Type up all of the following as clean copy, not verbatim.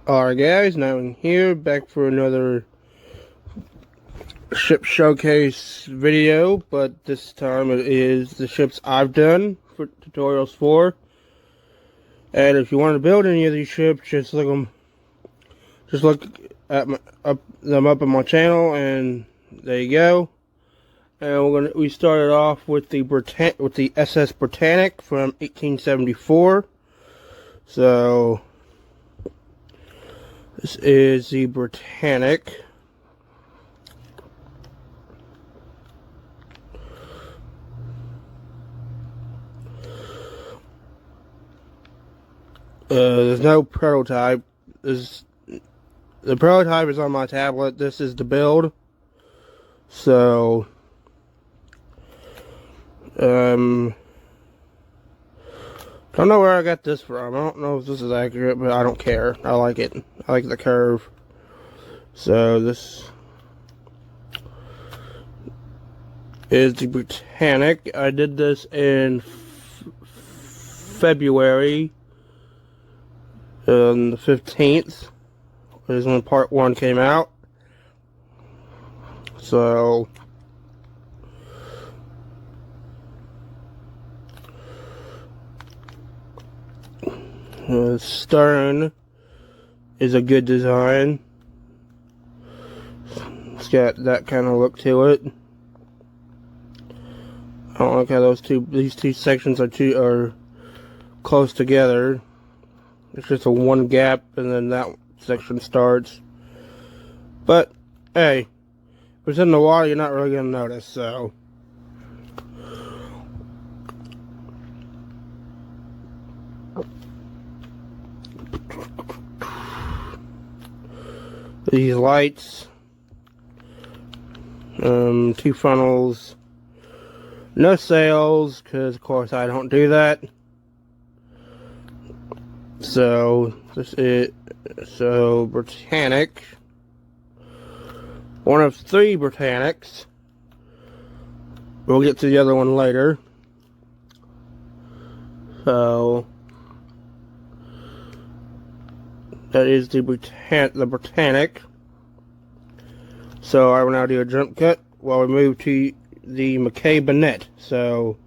Alright guys, now I'm here, back for another ship showcase video, but this time it is the ships I've done for tutorials for. And if you want to build any of these ships, just look at them up on my channel, and there you go. And we started off with the SS Britannic from 1874. So this is the Britannic. There's no prototype. The prototype is on my tablet. This is the build. So, don't know where I got this from. I don't know if this is accurate, but I don't care. I like it. I like the curve. So this is the Britannic. I did this in February on the 15th. Is when part 1 came out. So stern is a good design. It's got that kind of look to it. I don't like how these two sections are close together. It's just a one gap, and then that section starts. But hey, if it's in the water, you're not really gonna notice. So these lights, 2 funnels, no sails, because of course I don't do that. So Britannic, one of 3 Britannics. We'll get to the other one later. So that is the Britannic. So I will now do a jump cut while we move to the Mackay Bonnet. So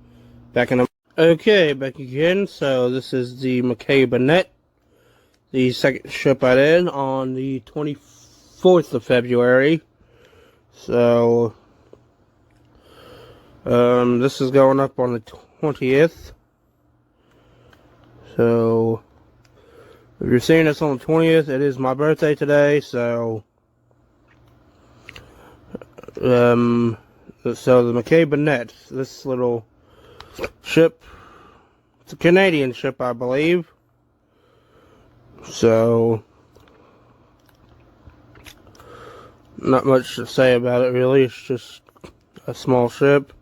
back again. So this is the Mackay Bonnet, the second ship I did on the 24th of February. So this is going up on the 20th. So if you're seeing this on the 20th, it is my birthday today. So the Mackay Bonnet, this little ship, it's a Canadian ship, I believe. So not much to say about it really. It's just a small ship.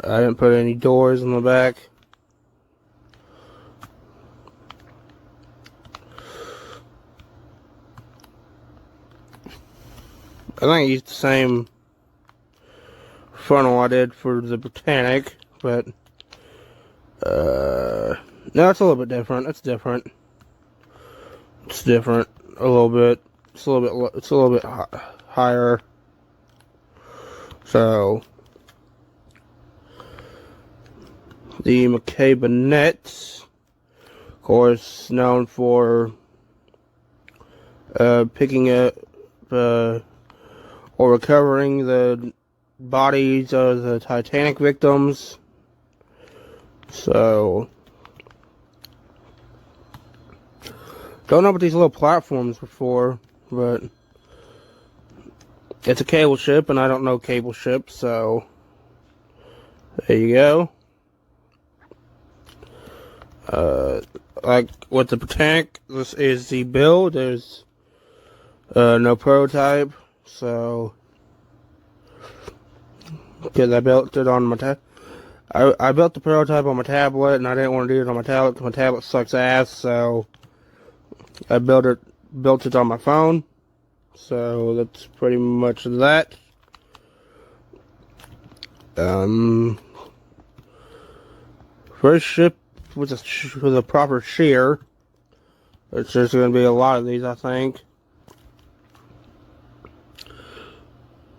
I didn't put any doors in the back. I think I used the same funnel I did for the Britannic, but no, it's a little bit different. It's different. It's different a little bit. It's a little bit higher. So the Mackay Bonnet, of course, known for picking up or recovering the bodies of the Titanic victims. So don't know what these little platforms were for, but it's a cable ship, and I don't know cable ships, so there you go. Like with the Britannic, this is the build. There's no prototype, so because I built it on my I built the prototype on my tablet, and I didn't want to do it on my tablet because my tablet sucks ass, so I built it on my phone. So that's pretty much that. First ship with a proper shear It's just going to be a lot of these, I think.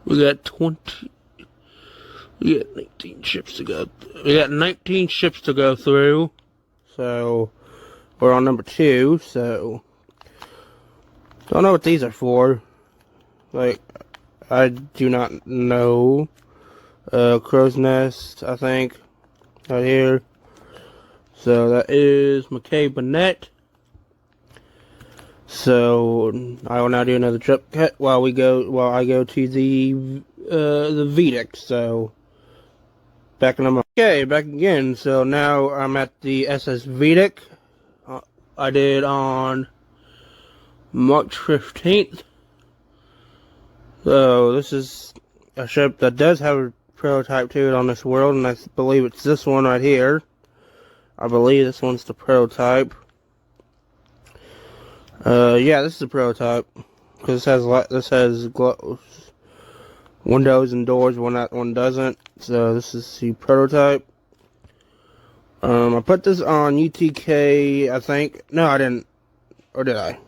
We got 20. We got 19 ships to go. We got 19 ships to go through. So we're on number 2. So don't know what these are for. Like, I do not know. Crow's Nest, I think, right here. So that is McKay Burnett. So I will now do another trip cut while I go to the Vedic. So back in a moment. Okay, back again. So now I'm at the SS Vedic. I did on March 15th. So this is a ship that does have a prototype to it on this world, and I believe it's this one right here. I believe this one's the prototype. Yeah, this is the prototype because this has windows and doors when that one doesn't. So this is the prototype. I put this on UTK, I think. No, I didn't. Or did I?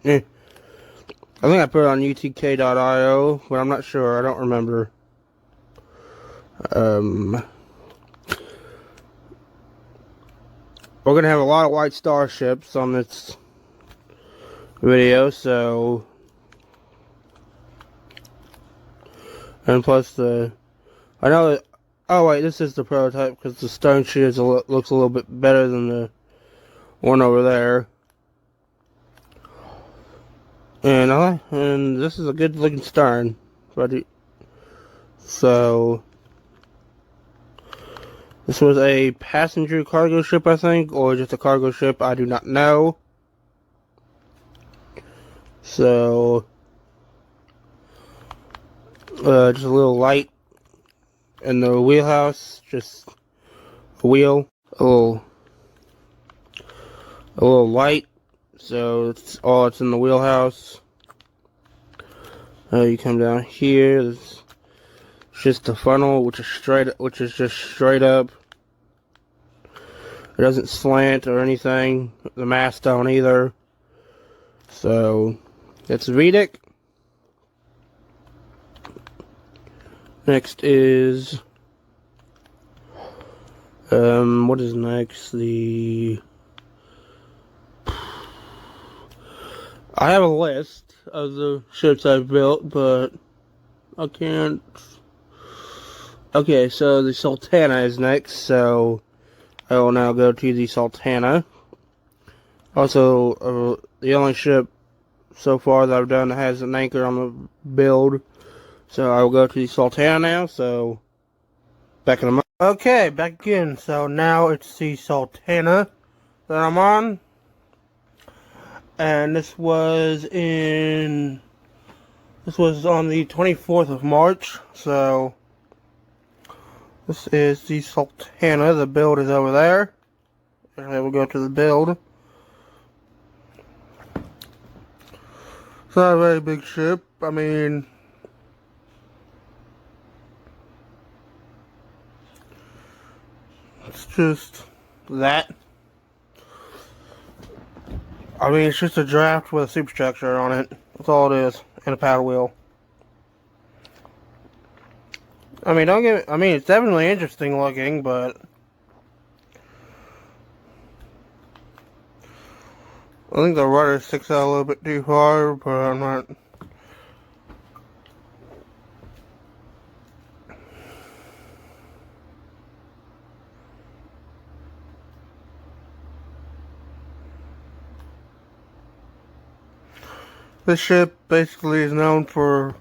I think I put it on UTK.io, but I'm not sure. I don't remember. We're going to have a lot of white starships on this video, so... And plus I know that... Oh wait, this is the prototype, because the stern shears looks a little bit better than the one over there. And this is a good looking stern. So... This was a passenger cargo ship, I think, or just a cargo ship, I do not know. So, just a little light in the wheelhouse, just a wheel, a little light, so it's in the wheelhouse. You come down here, there's just the funnel, which is just straight up. It doesn't slant or anything. The masts don't either. So that's Vedic. Next is what is next? I have a list of the ships I've built, but I can't. Okay, so the Sultana is next, so I will now go to the Sultana. Also, the only ship so far that I've done that has an anchor on the build. So I will go to the Sultana now, so back in a moment. Okay, back again. So now it's the Sultana that I'm on. And this was on the 24th of March, so this is the Sultana. The build is over there. And then we'll go to the build. It's not a very big ship. I mean, it's just that. I mean, it's just a draft with a superstructure on it. That's all it is. And a paddle wheel. I mean, it's definitely interesting looking, but I think the rudder sticks out a little bit too far, but I'm not. This ship basically is known for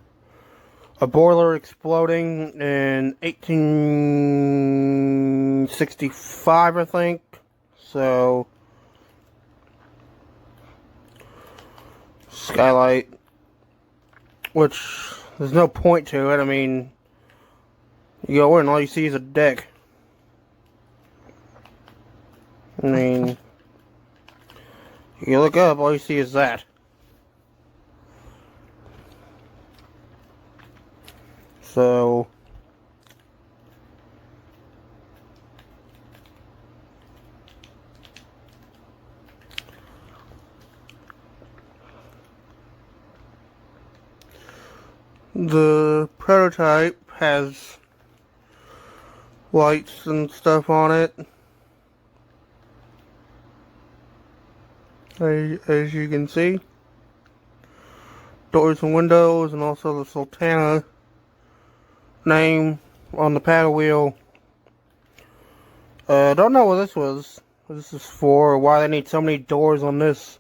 a boiler exploding in 1865, I think. So, skylight, which there's no point to it. I mean, you go in, all you see is a deck. I mean, you look up, all you see is that. So, The prototype has lights and stuff on it, as you can see. Doors and windows, and also the Sultana name on the paddle wheel. Don't know what this was. What this is for, or why they need so many doors on this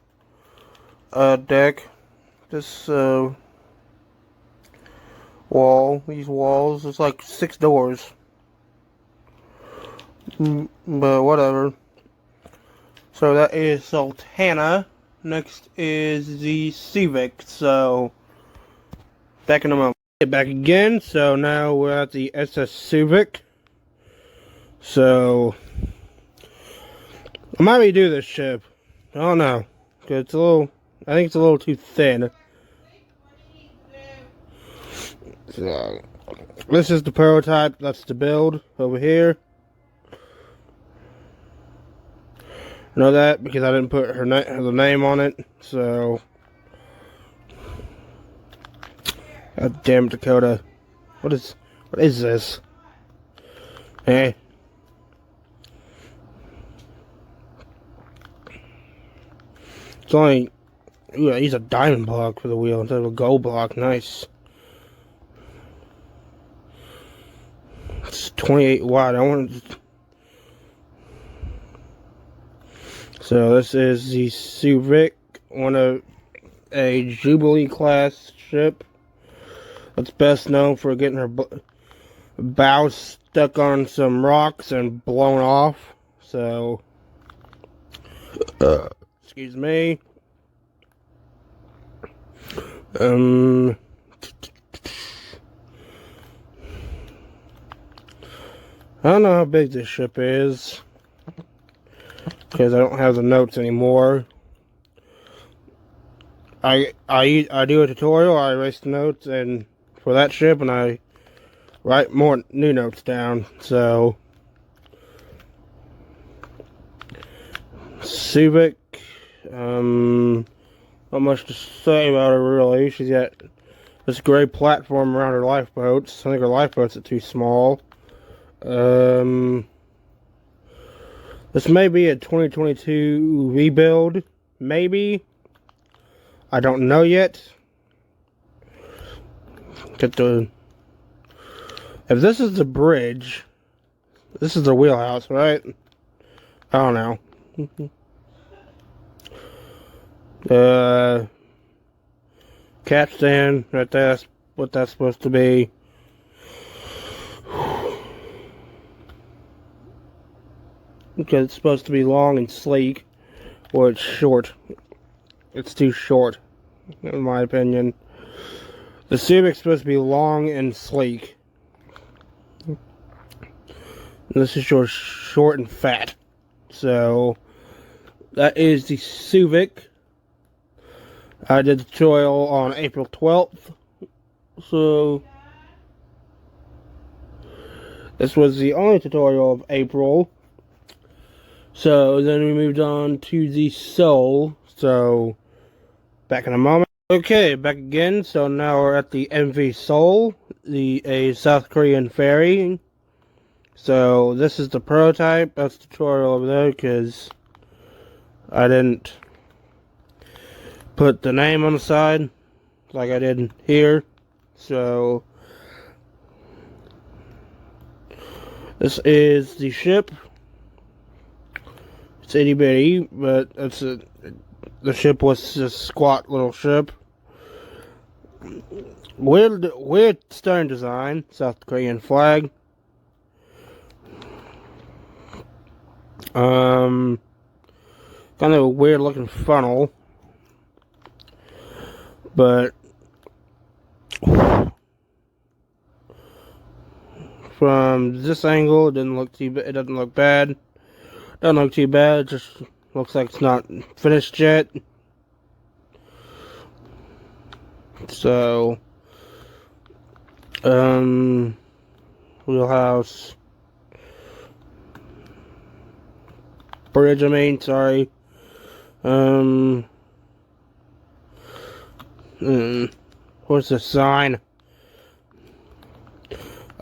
deck. This wall, these walls, it's like 6 doors. But whatever. So that is Sultana. Next is the Civic. So back in a moment. Back again. So now we're at the SS Civic. So I might redo this ship. I don't know. Cause it's a little. I think it's a little too thin. So this is the prototype. That's the build over here. I know that because I didn't put her the name on it. So, God damn Dakota, what is this? Eh. It's only. Ooh, I use a diamond block for the wheel instead of a gold block. Nice. It's 28 wide. I want. So this is the Civic, one of a Jubilee class ship. That's best known for getting her bow stuck on some rocks and blown off. So, excuse me. I don't know how big this ship is, because I don't have the notes anymore. I do a tutorial, I erase the notes and for that ship, and I write more new notes down. So Civic, not much to say about her really. She's got this gray platform around her lifeboats. I think her lifeboats are too small. This may be a 2022 rebuild, maybe. I don't know yet. If this is the bridge, this is the wheelhouse, right? I don't know. Capstan, right there, that's what that's supposed to be. Because it's supposed to be long and sleek, or it's short. It's too short, in my opinion. The Civic's supposed to be long and sleek. This is short and fat. So, that is the Civic. I did the tutorial on April 12th. So, this was the only tutorial of April. So, then we moved on to the Soul. So, back in a moment. Okay, back again. So, now we're at the MV Soul, a South Korean ferry. So, this is the prototype. That's the tutorial over there, because I didn't put the name on the side like I did here. So, this is the ship. It's itty bitty, but the ship was a squat little ship. Weird stern design, South Korean flag. Kind of a weird looking funnel, but from this angle, it doesn't look it doesn't look bad. Doesn't look too bad. It just looks like it's not finished yet. So, wheelhouse, bridge. I mean, sorry. Where's the sign?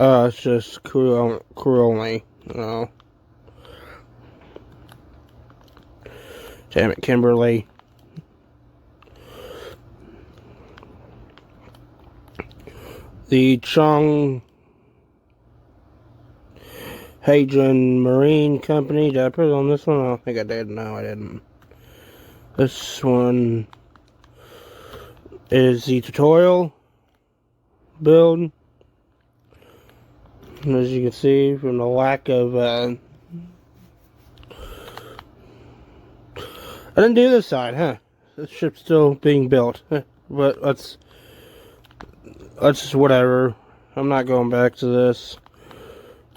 It's just crew only. Oh. Damn it, Kimberly. The Chong Hadrian Marine Company. Did I put it on this one? I don't think I did. No, I didn't. This one is the tutorial build. As you can see from the lack of I didn't do this side, huh? This ship's still being built. But that's whatever. I'm not going back to this.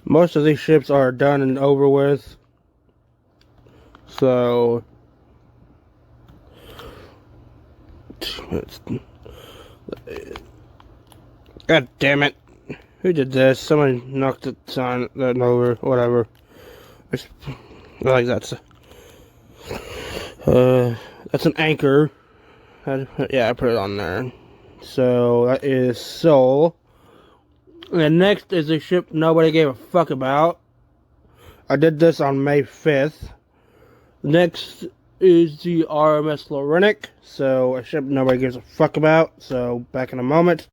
Most of these ships are done and over with. So God damn it. Who did this? Someone knocked it sign that over, whatever. I like that's an anchor. Yeah, I put it on there. So that is Seoul. And next is a ship nobody gave a fuck about. I did this on May 5th. Next is the Rms Britannic. So a ship nobody gives a fuck about. So back in a moment.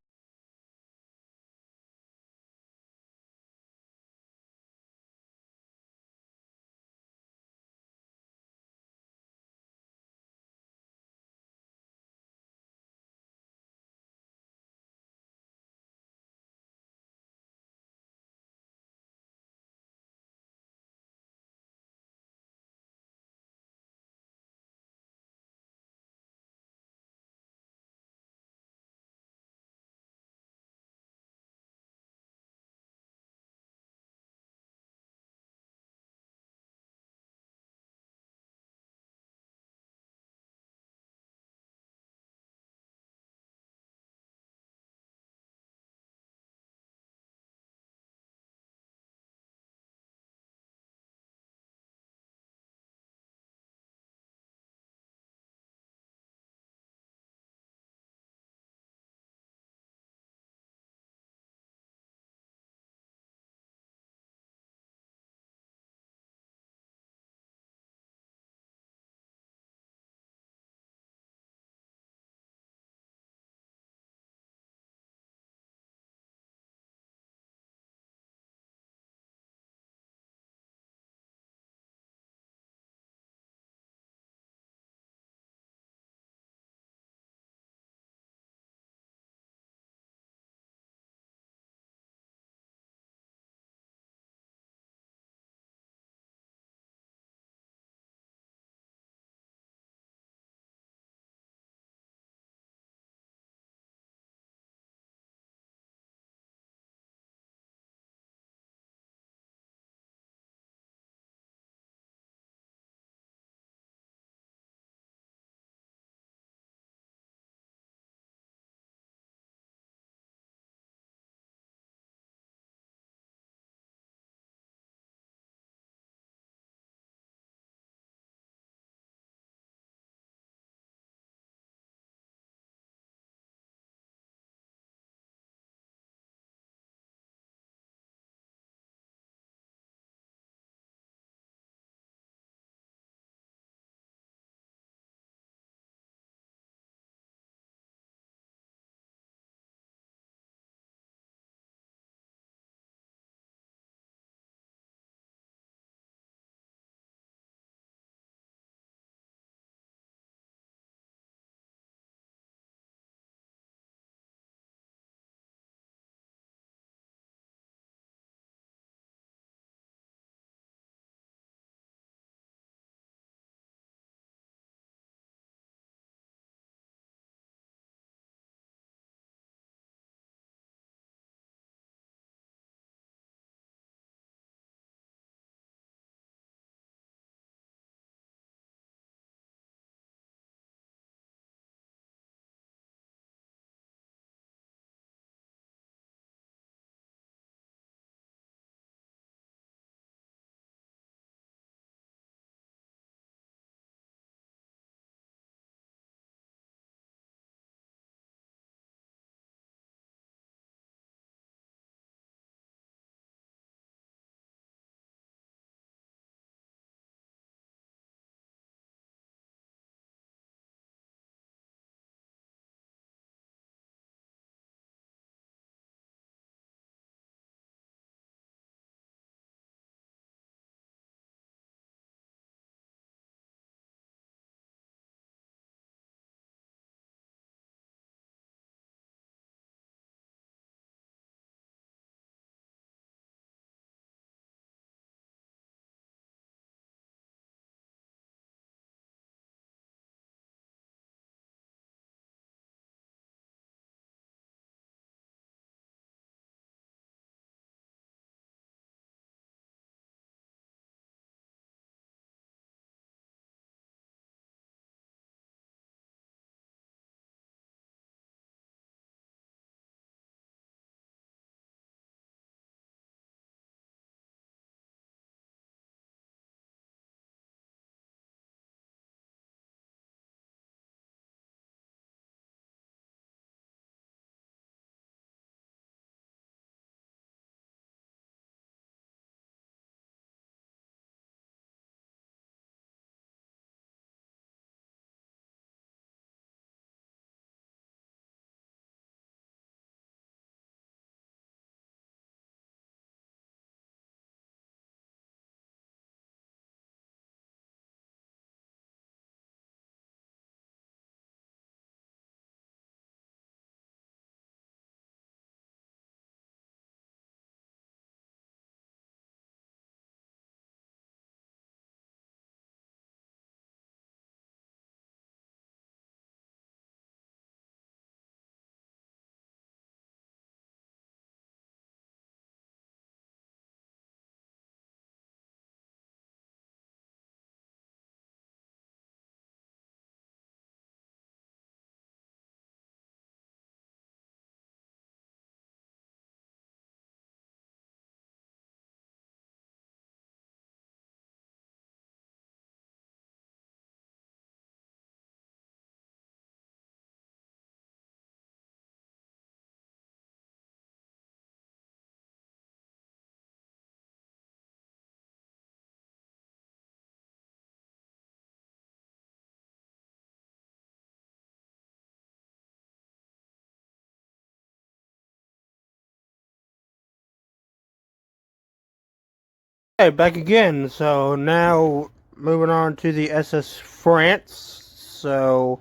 Hey, back again. So now moving on to the SS France. So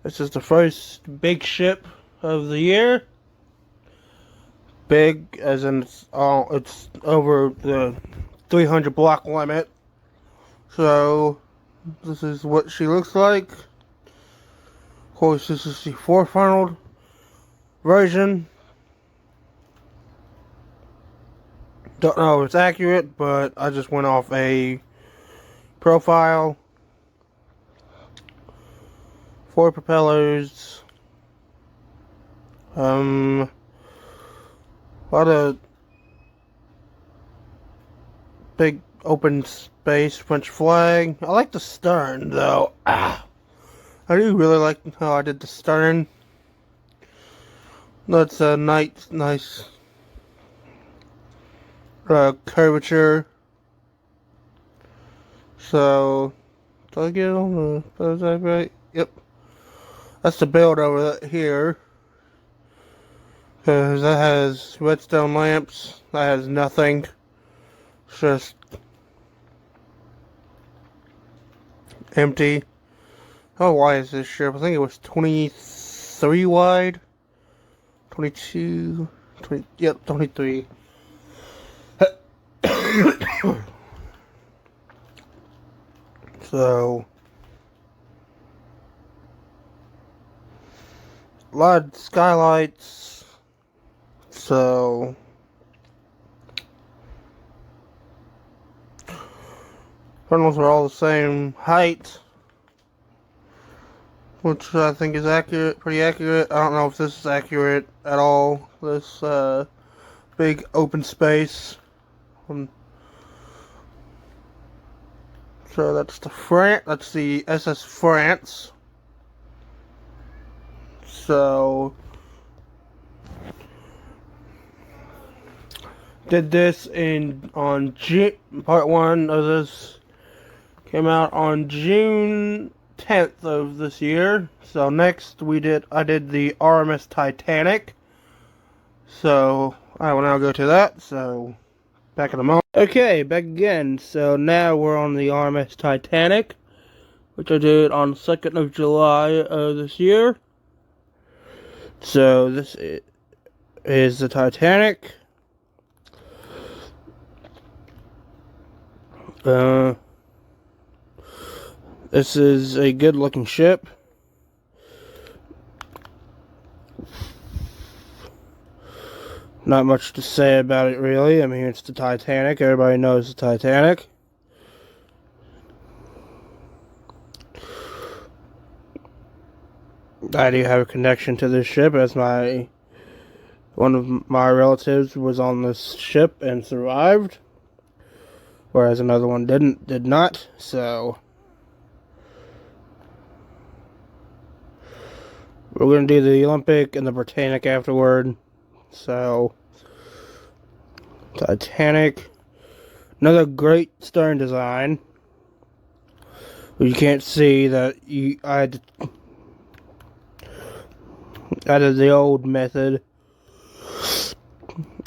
this is the first big ship of the year. Big as in it's over the 300 block limit. So this is what she looks like. Of course, this is the four-funneled version. Don't know if it's accurate, but I just went off a profile. 4 propellers. A lot of big open space, French flag. I like the stern though. I do really like how I did the stern. That's a nice curvature. So, did I get on the, is that right? Yep. That's the build over here. Because that has redstone lamps. That has nothing. It's just empty. How wide is this ship? I think it was 23 wide. 22, 20, yep, 23. So, a lot of skylights. So, funnels are all the same height, which I think is accurate, pretty accurate. I don't know if this is accurate at all. This big open space. So that's that's the SS France. So did this on June. Part 1 of this came out on June 10th of this year. So next I did the Rms Titanic. So I will now go to that. So back in a moment. Okay, back again. So now we're on the Rms Titanic, which I did on the 2nd of July of this year. So this is the Titanic. This is a good looking ship. Not much to say about it really. I mean, it's the Titanic. Everybody knows the Titanic. I do have a connection to this ship as one of my relatives was on this ship and survived, whereas another one did not. So we're going to do the Olympic and the Britannic afterward. So, Titanic. Another great stern design. You can't see that I did the old method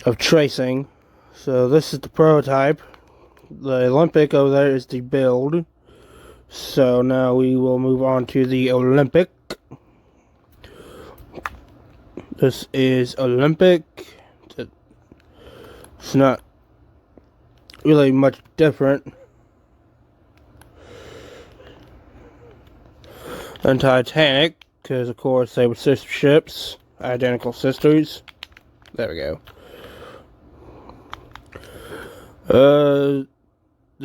of tracing. So this is the prototype. The Olympic over there is the build. So now we will move on to the Olympic. This is Olympic. It's not really much different than Titanic, because of course they were sister ships, identical sisters. There we go. The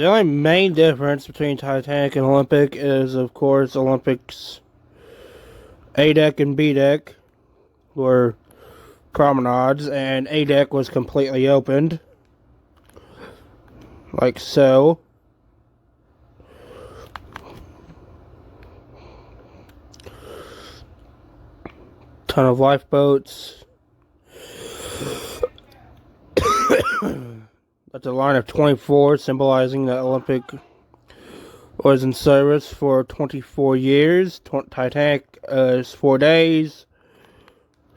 only main difference between Titanic and Olympic is, of course, Olympic's A deck and B deck were promenades, and A deck was completely opened, like so. Ton of lifeboats. That's a line of 24, symbolizing that Olympic was in service for 24 years. Titanic is 4 days.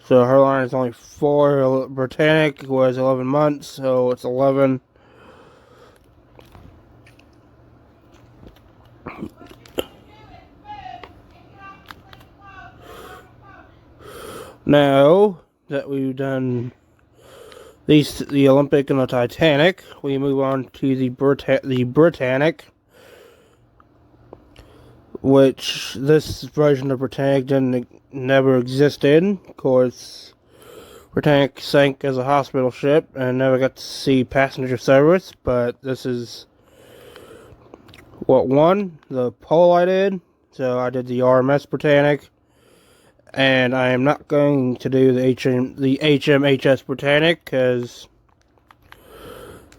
So her line is only 4. Britannic was 11 months, so it's 11. Now that we've done the Olympic and the Titanic, we move on to the Britannic, which this version of Britannic never existed. Of course, Britannic sank as a hospital ship and never got to see passenger service, but this is what won the poll I did. So I did the Rms Britannic, and I am not going to do the HMHS Britannic because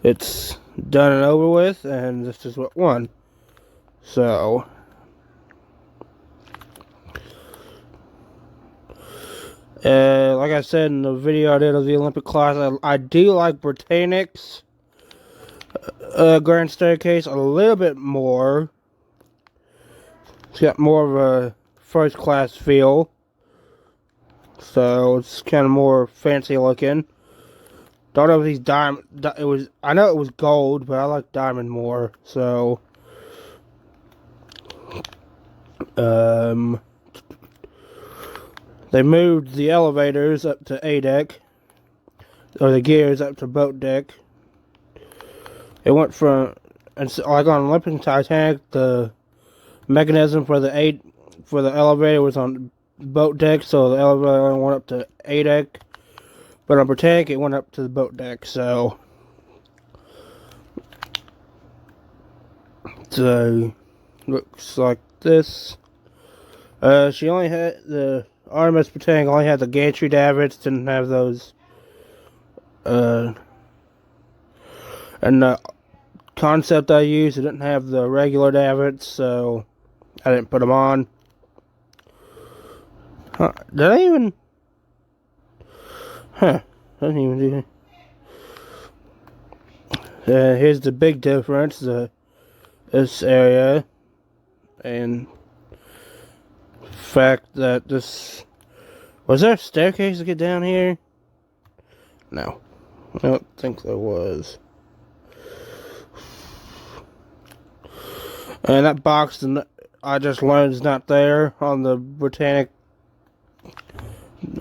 it's done and over with, and this is what won. So like I said in the video I did of the Olympic class, I do like Britannic's Grand Staircase a little bit more. It's got more of a first class feel, so it's kind of more fancy looking. Don't know if these diamond. I know it was gold, but I like diamond more. So, they moved the elevators up to A deck, or the gears up to boat deck. It went from, and so, like on Olympic Titanic, the mechanism for the elevator was on boat deck, so the elevator went up to A deck. But on Britannic, it went up to the boat deck, so looks like this. She only had the Rms Britannic only had the gantry davits, didn't have those. And the concept I used, it didn't have the regular davits, so I didn't put them on. Did I even? Huh, doesn't even do that. Here's the big difference, this area, and the fact that this... Was there a staircase to get down here? No, I don't think there was. And that box, I just learned, is not there on the Britannic.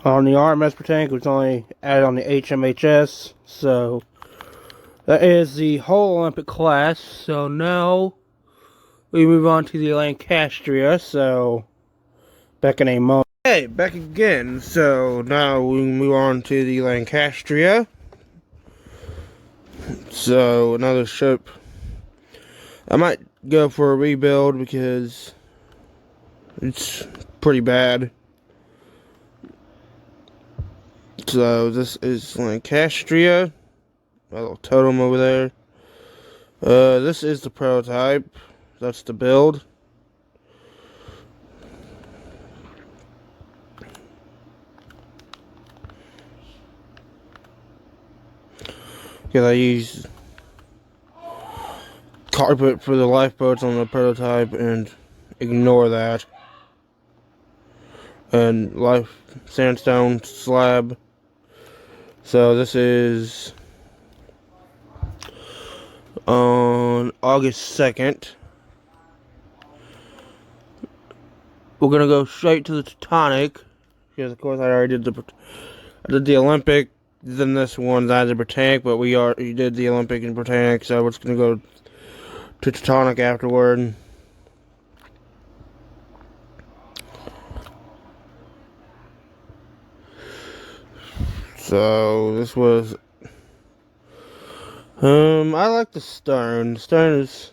On the Rms Britannic, it was only added on the HMHS. So that is the whole Olympic class. So now we move on to the Lancastria. So back in a moment. Okay, back again. So now we move on to the Lancastria. So another ship. I might go for a rebuild because it's pretty bad. So this is Lancastria, a little totem over there. This is the prototype. That's the build. Because I use carpet for the lifeboats on the prototype and ignore that. And sandstone slab. So this is on August 2nd. We're gonna go straight to the Teutonic because, of course, I already did the Olympic. Then this one's either Britannic, but we already did the Olympic and Britannic, so we're just gonna go to Teutonic afterward. So this was I like the stern. The stern is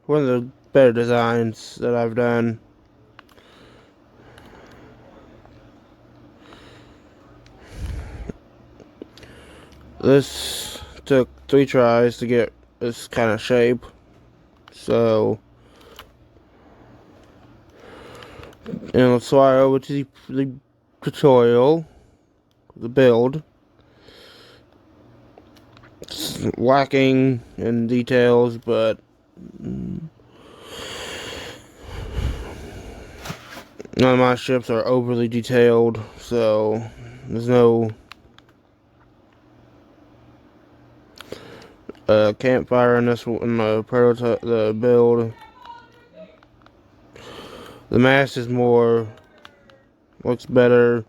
one of the better designs that I've done. This took 3 tries to get this kind of shape. So, and let's fly over to the tutorial, the build. It's lacking in details, but none of my ships are overly detailed, so there's no campfire in this one, the prototype, the build. The mast is looks better.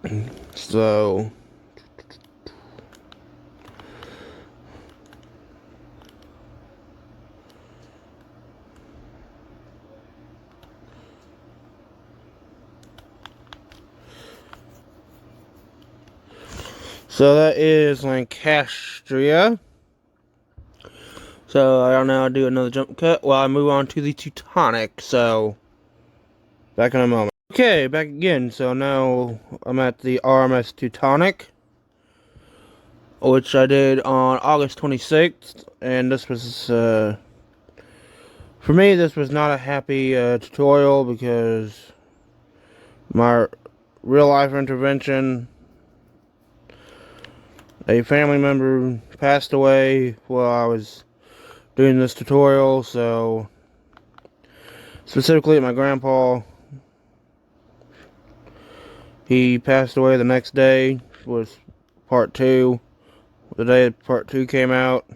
So that is Lancastria. So I'll now do another jump cut while I move on to the Teutonic. So back in a moment. Okay, back again. So now I'm at the Rms Teutonic, which I did on August 26th, and this was for me, this was not a happy tutorial because my real life intervention, a family member passed away while I was doing this tutorial. So specifically my grandpa, he passed away the next day, was part 2, the day part 2 came out.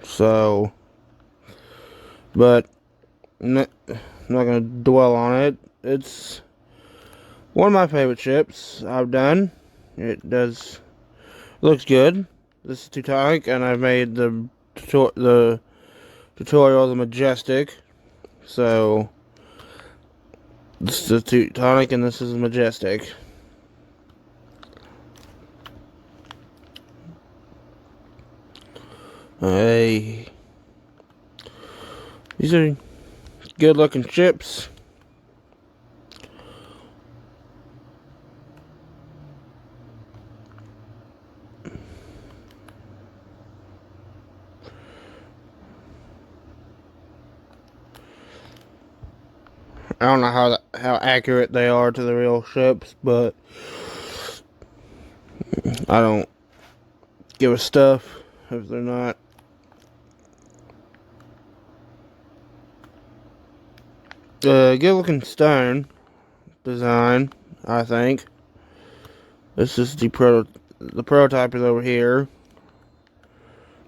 So, but not gonna dwell on it. It's one of my favorite ships I've done. It looks good. This is Teutonic, and I've made the tutorial the Majestic. So this is the Teutonic, and this is the Majestic. Hey, these are good looking ships. I don't know how accurate they are to the real ships, but I don't give a stuff if they're not. Good looking stone design, I think. This is the prototype is over here,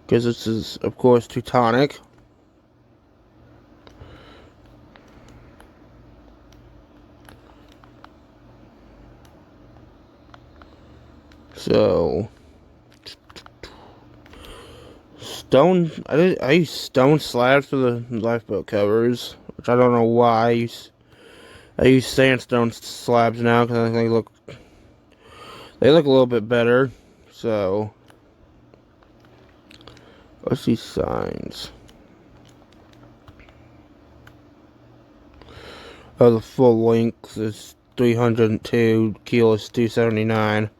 because this is of course Teutonic. So I use stone slabs for the lifeboat covers, which I don't know why. I use sandstone slabs now because I think they look a little bit better. So what's these signs? Oh, the full length is 302, keel is 279.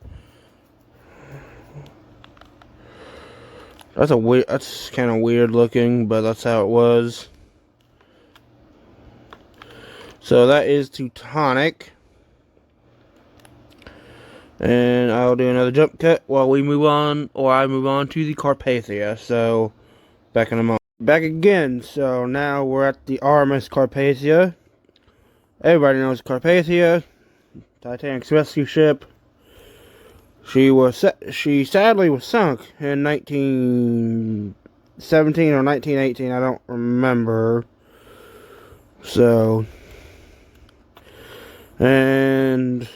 That's kind of weird looking, but that's how it was. So that is Teutonic. And I'll do another jump cut while we move on, or I move on to the Carpathia. So back in a moment. Back again. So now we're at the Rms Carpathia. Everybody knows Carpathia, Titanic's rescue ship. She sadly was sunk in 1917 or 1918. I don't remember. So, and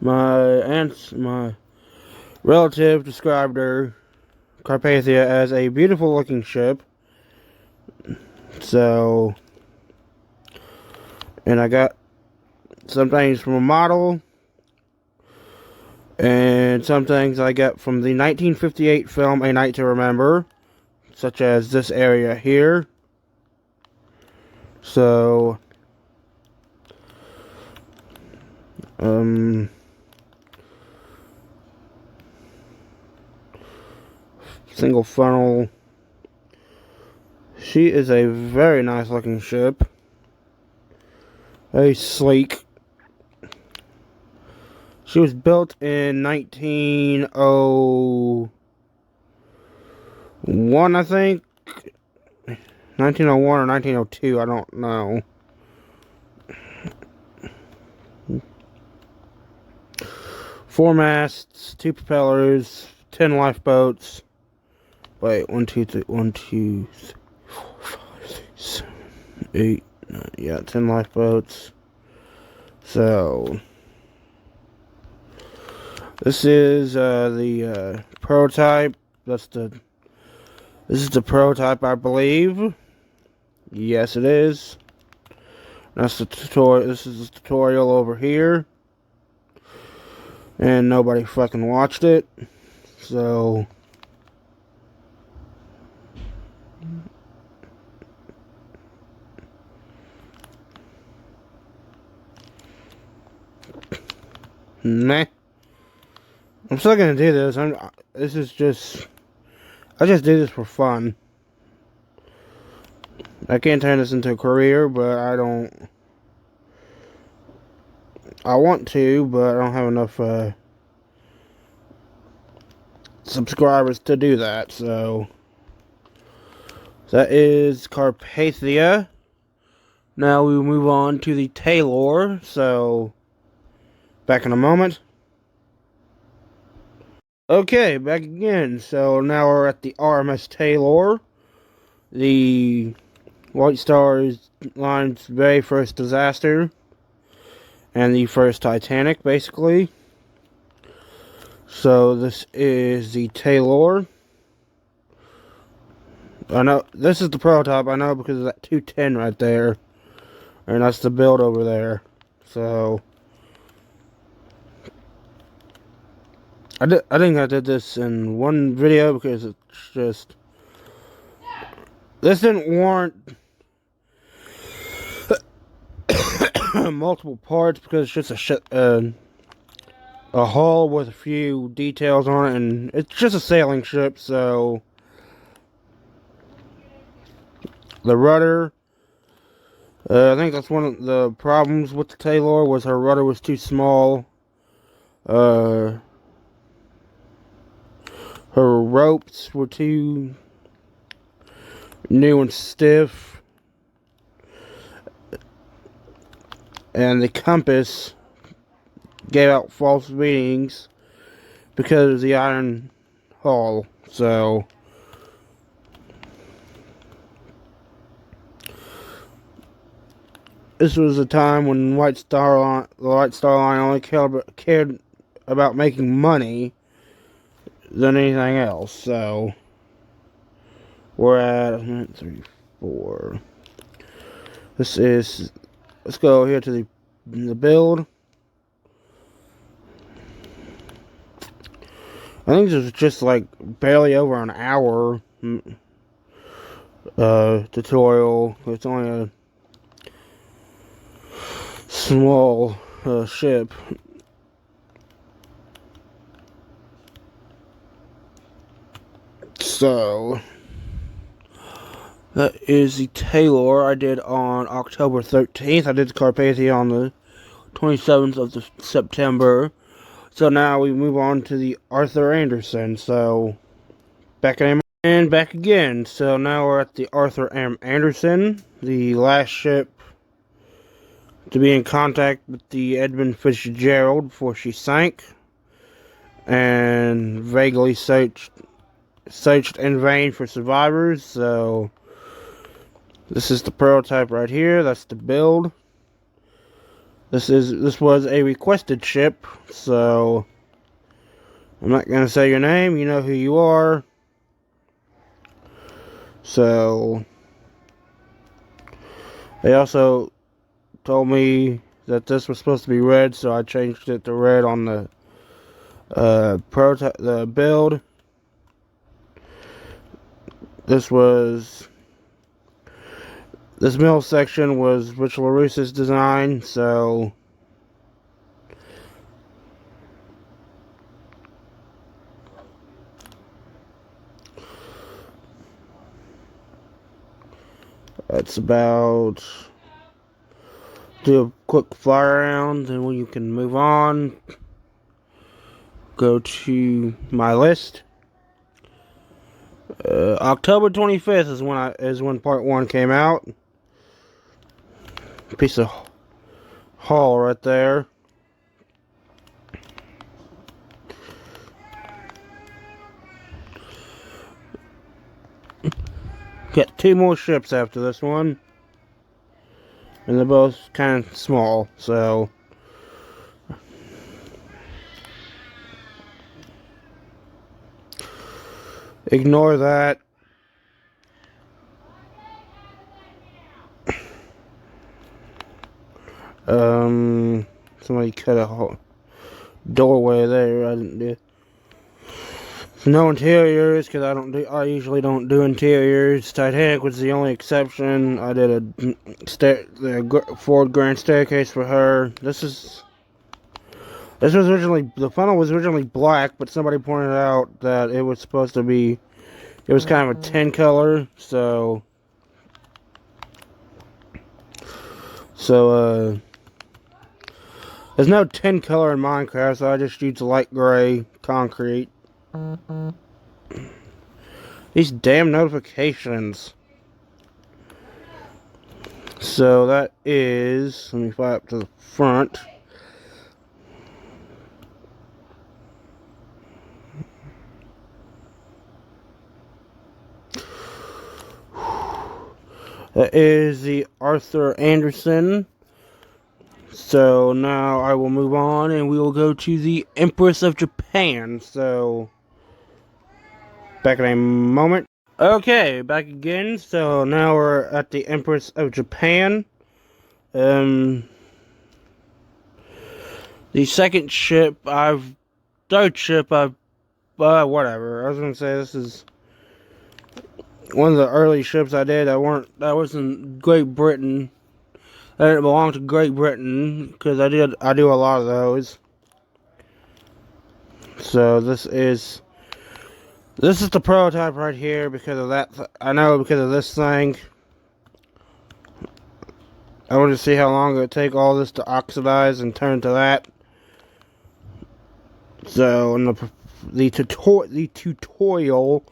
my relative described her, Carpathia, as a beautiful looking ship. So, and I got some things from a model, and some things I got from the 1958 film A Night to Remember, such as this area here. So, single funnel. She is a very nice looking ship. Very sleek. She was built in 1901, I think. 1901 or 1902, I don't know. 4 masts, 2 propellers, 10 lifeboats. Wait, 1, 2, 3, 1, 2, 3, 4, 5, 6, 7, 8, 9, yeah, 10 lifeboats. So, this is the prototype. This is the prototype, I believe. Yes, it is. That's the tutorial. This is the tutorial over here. And nobody fucking watched it. So, meh. I'm still gonna do this. I just do this for fun. I can't turn this into a career, but I want to, but I don't have enough subscribers to do that. So that is Carpathia. Now we move on to the Taylor. So back in a moment. Okay, back again. So now we're at the Rms Taylor, the White Star Line's very first disaster, and the first Titanic, basically. So this is the Taylor. I know this is the prototype. I know because of that 210 right there, and that's the build over there. So I think I did this in one video because it's just, this didn't warrant multiple parts because it's just a hull with a few details on it, and it's just a sailing ship. So the rudder, I think that's one of the problems with the Taylor, was her rudder was too small. Her ropes were too new and stiff. And the compass gave out false readings because of the iron hull. So this was a time when the White Star Line only cared about making money than anything else. So we're at 3, 4. This is, let's go here to the build. I think this was just like barely over an hour tutorial. It's only a small ship. So that is the Taylor I did on October 13th. I did the Carpathia on the 27th of September. So now we move on to the Arthur Anderson. So back again. So now we're at the Arthur M. Anderson, the last ship to be in contact with the Edmund Fitzgerald before she sank, and vaguely searched in vain for survivors. So this is the prototype right here. That's the build. This was a requested ship, so I'm not gonna say your name. You know who you are. So they also told me that this was supposed to be red, so I changed it to red on the prototype, the build. This middle section was Rich LaRusse's design, so that's about, do a quick fly around and you can move on. Go to my list. October 25th is when part 1 came out. Piece of hull right there. Got 2 more ships after this one. And they're both kind of small, so... ignore that. Somebody cut a doorway there. I didn't do. No interiors, because I usually don't do interiors. Titanic was the only exception. I did the forward grand staircase for her. This was originally, the funnel was originally black, but somebody pointed out that it was supposed to be, it was kind of a tin color, so there's no tin color in Minecraft, so I just used light gray concrete. These damn notifications. So that is, let me fly up to the front. That is the Arthur Anderson. So now I will move on and we will go to the Empress of Japan. So, back in a moment. Okay, back again. So now we're at the Empress of Japan. The second ship third ship whatever. I was gonna say this is one of the early ships I did that was in Great Britain. That didn't belong to Great Britain, because I do a lot of those. So this is the prototype right here, because of that. I know because of this thing. I want to see how long it would take all this to oxidize and turn to that. So, and the tutorial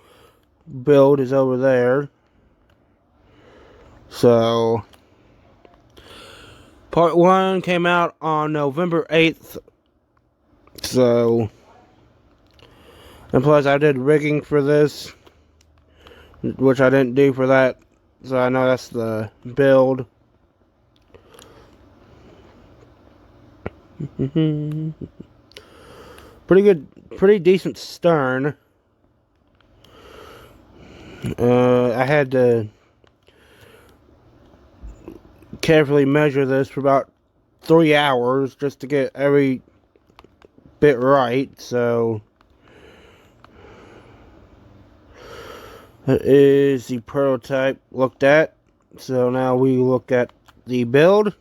build is over there. So, part 1 came out on November 8th. So, and plus I did rigging for this, which I didn't do for that. So I know that's the build. Pretty decent stern. I had to carefully measure this for about 3 hours just to get every bit right. So that is the prototype looked at. So now we look at the build.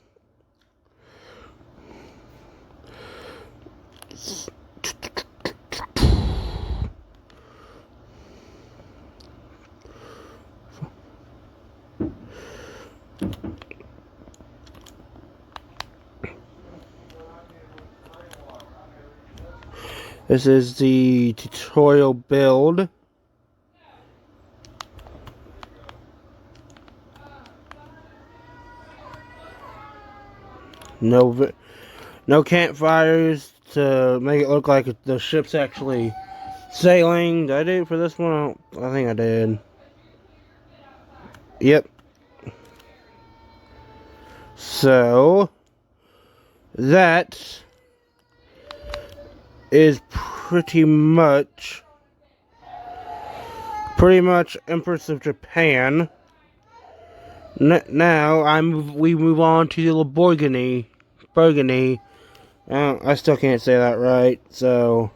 This is the tutorial build. No campfires to make it look like the ship's actually sailing. Did I do it for this one? I think I did. Yep. So that is pretty much Empress of Japan. Now we move on to the Lamborghini. I still can't say that right. So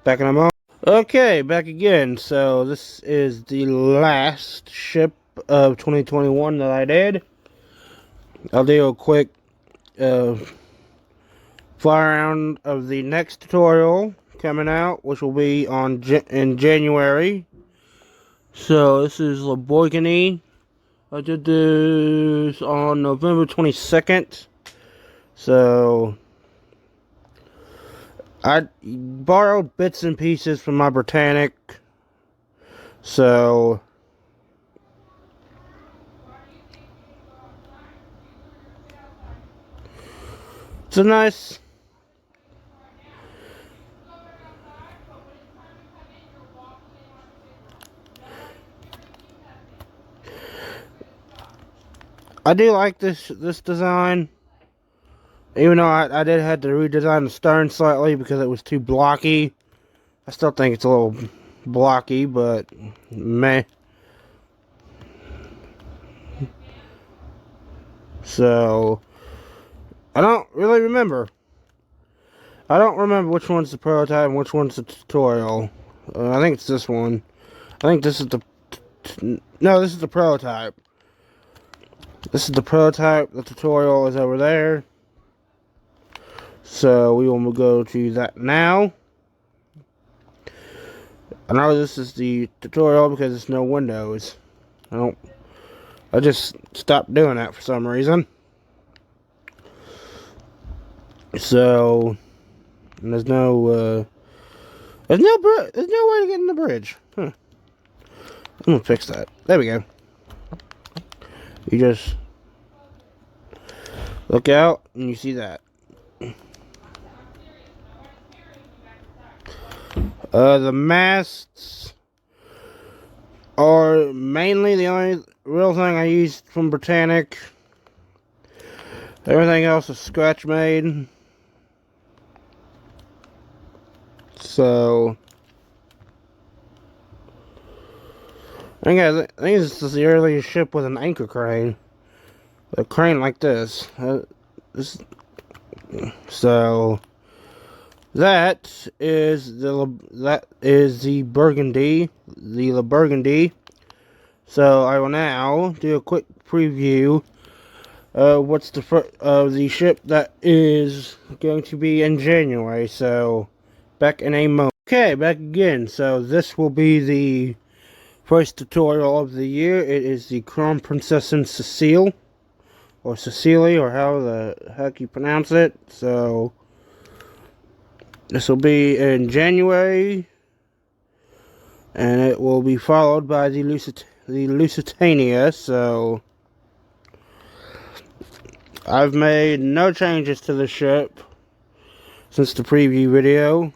back in a moment. Okay, back again. So this is the last ship of 2021 that I did. I'll do a quick fly around of the next tutorial coming out, which will be in January. So this is Lamborghini. I did this on November 22nd. So I borrowed bits and pieces from my Britannic. So it's a nice I do like this design. Even though I did have to redesign the stern slightly because it was too blocky. I still think it's a little blocky, but meh. So, I don't really remember. I don't remember which one's the prototype and which one's the tutorial. I think it's this one. I think this is the... No, this is the prototype. This is the prototype. The tutorial is over there. So, we will go to that now. I know this is the tutorial because there's no windows. I just stopped doing that for some reason. So, there's no way to get in the bridge. Huh. I'm gonna fix that. There we go. You just look out and you see that. The masts are mainly the only real thing I used from Britannic. Everything else is scratch made. So, I think this is the earliest ship with an anchor crane. A crane like this. So, that is the Burgundy, the La Burgundy. So I will now do a quick preview of what's the ship that is going to be in January. So back in a moment. Okay, back again. So this will be the first tutorial of the year. It is the Crown Princess and Cecile, or Cecily, or how the heck you pronounce it. So this will be in January, and it will be followed by the Lusitania. So I've made no changes to the ship since the preview video.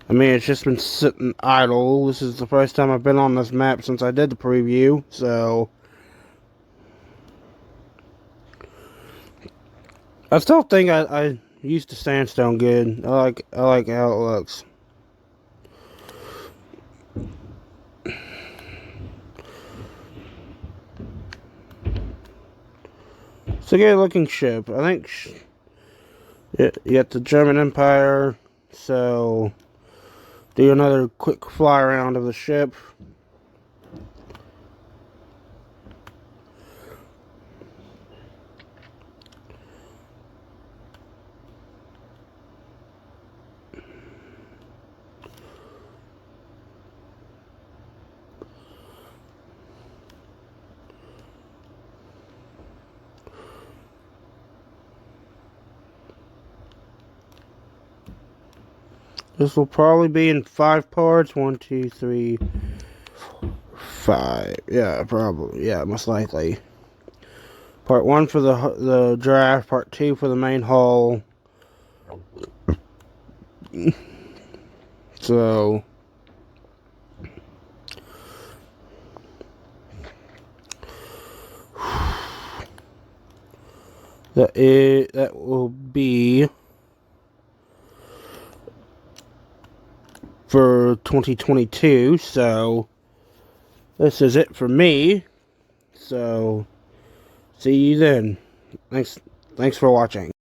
I mean, it's just been sitting idle. This is the first time I've been on this map since I did the preview, so I still think I used the sandstone good. I like how it looks. It's a good looking ship. I think you got the German Empire. So do another quick fly around of the ship. This will probably be in 5 parts. 1, 2, 3, 4, 5. Yeah, probably. Yeah, most likely. Part 1 for the draft. Part 2 for the main hull. So that will be for 2022. So this is it for me. So see you then. Thanks for watching.